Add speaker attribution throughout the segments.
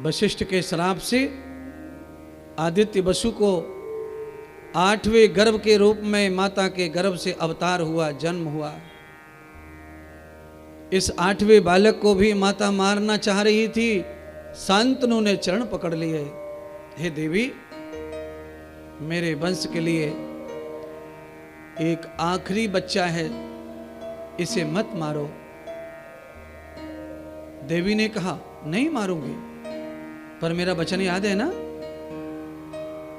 Speaker 1: वशिष्ठ के श्राप से आदित्य वसु को 8वें गर्भ के रूप में माता के गर्भ से अवतार हुआ, जन्म हुआ। इस 8वें बालक को भी माता मारना चाह रही थी। शांतनु ने चरण पकड़ लिए, हे देवी, मेरे वंश के लिए एक आखिरी बच्चा है, इसे मत मारो। देवी ने कहा, नहीं मारूंगी, पर मेरा वचन याद है ना,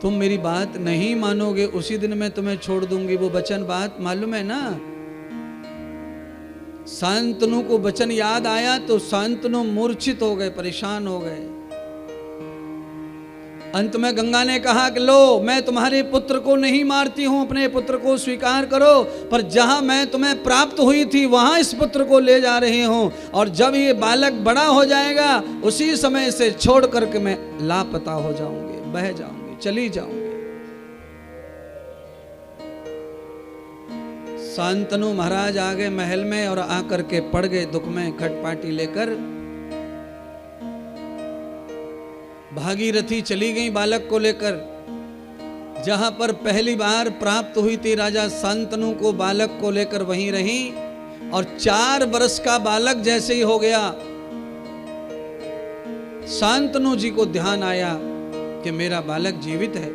Speaker 1: तुम मेरी बात नहीं मानोगे उसी दिन मैं तुम्हें छोड़ दूंगी। वो वचन बात मालूम है ना। शांतनु को वचन याद आया तो शांतनु मूर्छित हो गए, परेशान हो गए। अंत में गंगा ने कहा कि लो, मैं तुम्हारे पुत्र को नहीं मारती हूं, अपने पुत्र को स्वीकार करो, पर जहां मैं तुम्हें प्राप्त हुई थी वहां इस पुत्र को ले जा रही हूं, और जब ये बालक बड़ा हो जाएगा उसी समय से छोड़ करके मैं लापता हो जाऊंगी, बह जाऊंगी, चली जाऊंगी। शांतनु महाराज आ गए महल में और आकर के पड़ गए दुख में, खटपाटी लेकर। भागीरथी चली गई बालक को लेकर। जहां पर पहली बार प्राप्त हुई थी राजा शांतनु को, बालक को लेकर वहीं रही, और 4 वर्ष का बालक जैसे ही हो गया, शांतनु जी को ध्यान आया कि मेरा बालक जीवित है।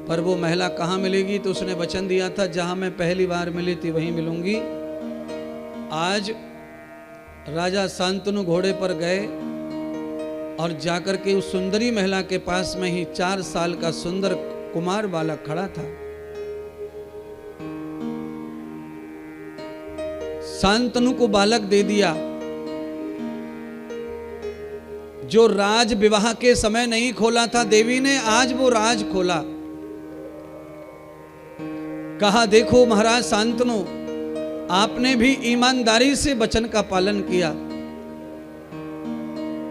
Speaker 1: पर वो महिला कहाँ मिलेगी, तो उसने वचन दिया था, जहां मैं पहली बार मिली थी वहीं मिलूंगी। आज राजा शांतनु घोड़े पर गए और जाकर के उस सुंदरी महिला के पास में ही 4 साल का सुंदर कुमार बालक खड़ा था। शांतनु को बालक दे दिया। जो राज विवाह के समय नहीं खोला था देवी ने, आज वो राज खोला। कहा, देखो महाराज शांतनु, आपने भी ईमानदारी से वचन का पालन किया।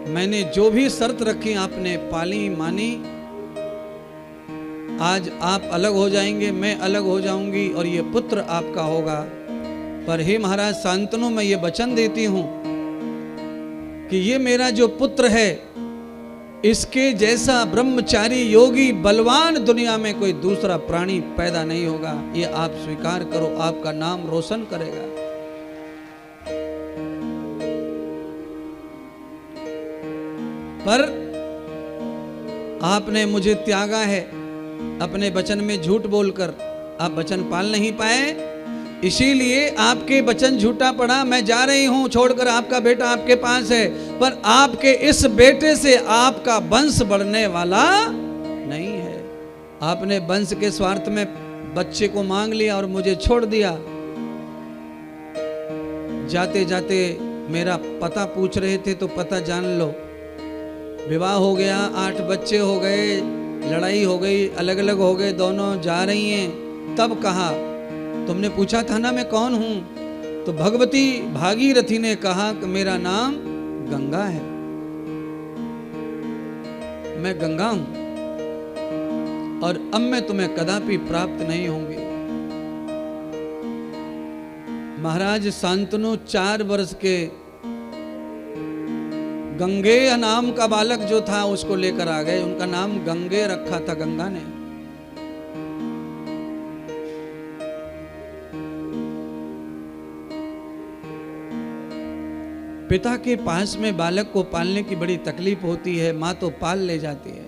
Speaker 1: मैंने जो भी शर्त रखी आपने पाली, मानी। आज आप अलग हो जाएंगे, मैं अलग हो जाऊंगी, और ये पुत्र आपका होगा। पर हे महाराज शांतनु, मैं ये वचन देती हूं कि ये मेरा जो पुत्र है, इसके जैसा ब्रह्मचारी योगी बलवान दुनिया में कोई दूसरा प्राणी पैदा नहीं होगा। ये आप स्वीकार करो, आपका नाम रोशन करेगा। पर आपने मुझे त्यागा है अपने वचन में झूठ बोलकर, आप वचन पाल नहीं पाए, इसीलिए आपके वचन झूठा पड़ा। मैं जा रही हूं छोड़कर, आपका बेटा आपके पास है, पर आपके इस बेटे से आपका वंश बढ़ने वाला नहीं है। आपने वंश के स्वार्थ में बच्चे को मांग लिया और मुझे छोड़ दिया। जाते जाते मेरा पता पूछ रहे थे तो पता जान लो। विवाह हो गया, 8 बच्चे हो गए, लड़ाई हो गई, अलग अलग हो गए, दोनों जा रही हैं। तब कहा, तुमने पूछा था ना मैं कौन हूं, तो भगवती भागीरथी ने कहा कि मेरा नाम गंगा है, मैं गंगा हूं, और अब मैं तुम्हें कदापि प्राप्त नहीं होंगी। महाराज शांतनु 4 वर्ष के गंगेय नाम का बालक जो था उसको लेकर आ गए। उनका नाम गंगे रखा था गंगा ने। पिता के पास में बालक को पालने की बड़ी तकलीफ होती है, मां तो पाल ले जाती है।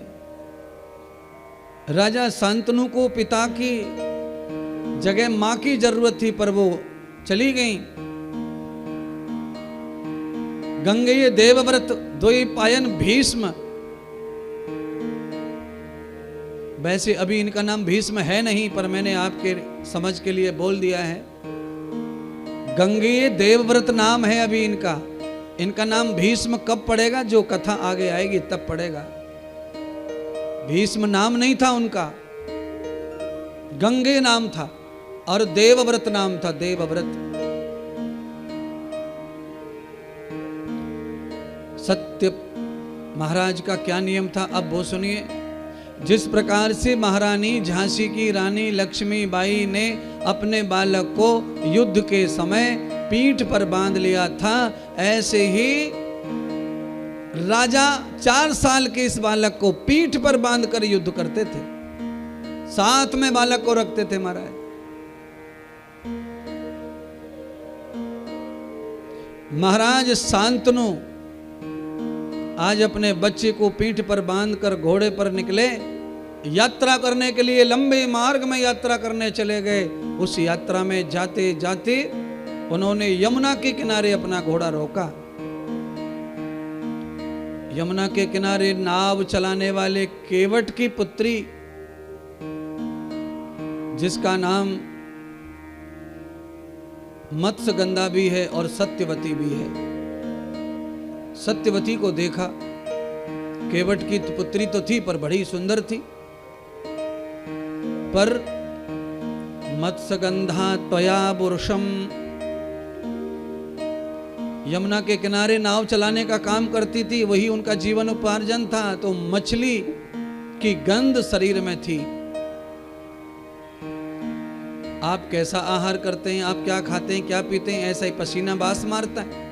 Speaker 1: राजा शांतनु को पिता की जगह मां की जरूरत थी, पर वो चली गई। गंगेय देवव्रत द्वैपायन भीष्म, वैसे अभी इनका नाम भीष्म है नहीं, पर मैंने आपके समझ के लिए बोल दिया है। गंगेय देवव्रत नाम है अभी इनका। इनका नाम भीष्म कब पड़ेगा, जो कथा आगे आएगी तब पड़ेगा। भीष्म नाम नहीं था उनका, गंगे नाम था, और देवव्रत नाम था, देवव्रत। सत्य महाराज का क्या नियम था, अब वो सुनिए। जिस प्रकार से महारानी झांसी की रानी लक्ष्मीबाई ने अपने बालक को युद्ध के समय पीठ पर बांध लिया था, ऐसे ही राजा 4 साल के इस बालक को पीठ पर बांधकर युद्ध करते थे, साथ में बालक को रखते थे महाराज। महाराज शांतनु आज अपने बच्चे को पीठ पर बांधकर घोड़े पर निकले, यात्रा करने के लिए लंबे मार्ग में यात्रा करने चले गए। उस यात्रा में जाते जाते उन्होंने यमुना के किनारे अपना घोड़ा रोका। यमुना के किनारे नाव चलाने वाले केवट की पुत्री, जिसका नाम मत्स्यगंधा भी है और सत्यवती भी है, सत्यवती को देखा। केवट की पुत्री तो थी पर बड़ी सुंदर थी, पर मत्स्यगंधा त्वया पुरुषम, यमुना के किनारे नाव चलाने का काम करती थी, वही उनका जीवन उपार्जन था। तो मछली की गंध शरीर में थी। आप कैसा आहार करते हैं, आप क्या खाते हैं, क्या पीते हैं, ऐसा ही पसीना बास मारता है।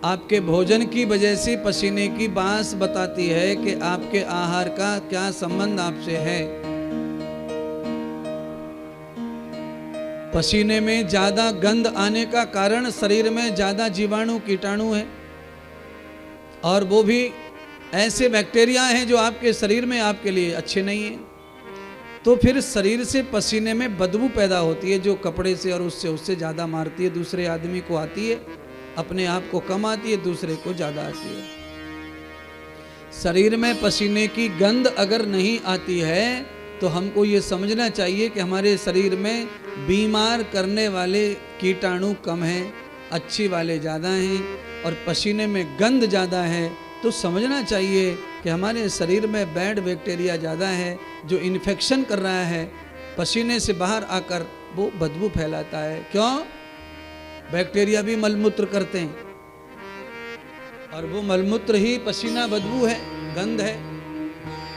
Speaker 1: आपके भोजन की वजह से पसीने की बास बताती है कि आपके आहार का क्या संबंध आपसे है। पसीने में ज्यादा गंध आने का कारण शरीर में ज्यादा जीवाणु कीटाणु है, और वो भी ऐसे बैक्टीरिया हैं जो आपके शरीर में आपके लिए अच्छे नहीं हैं। तो फिर शरीर से पसीने में बदबू पैदा होती है, जो कपड़े से और उससे ज्यादा मारती है। दूसरे आदमी को आती है, अपने आप को कम आती है, दूसरे को ज्यादा आती है। शरीर में पसीने की गंध अगर नहीं आती है तो हमको ये समझना चाहिए कि हमारे शरीर में बीमार करने वाले कीटाणु कम हैं, अच्छी वाले ज़्यादा हैं, और पसीने में गंध ज़्यादा है तो समझना चाहिए कि हमारे शरीर में बैड बैक्टीरिया ज़्यादा है, जो इन्फेक्शन कर रहा है। पसीने से बाहर आकर वो बदबू फैलाता है। क्यों? बैक्टीरिया भी मलमूत्र करते हैं, और वो मलमूत्र ही पसीना बदबू है, गंध है।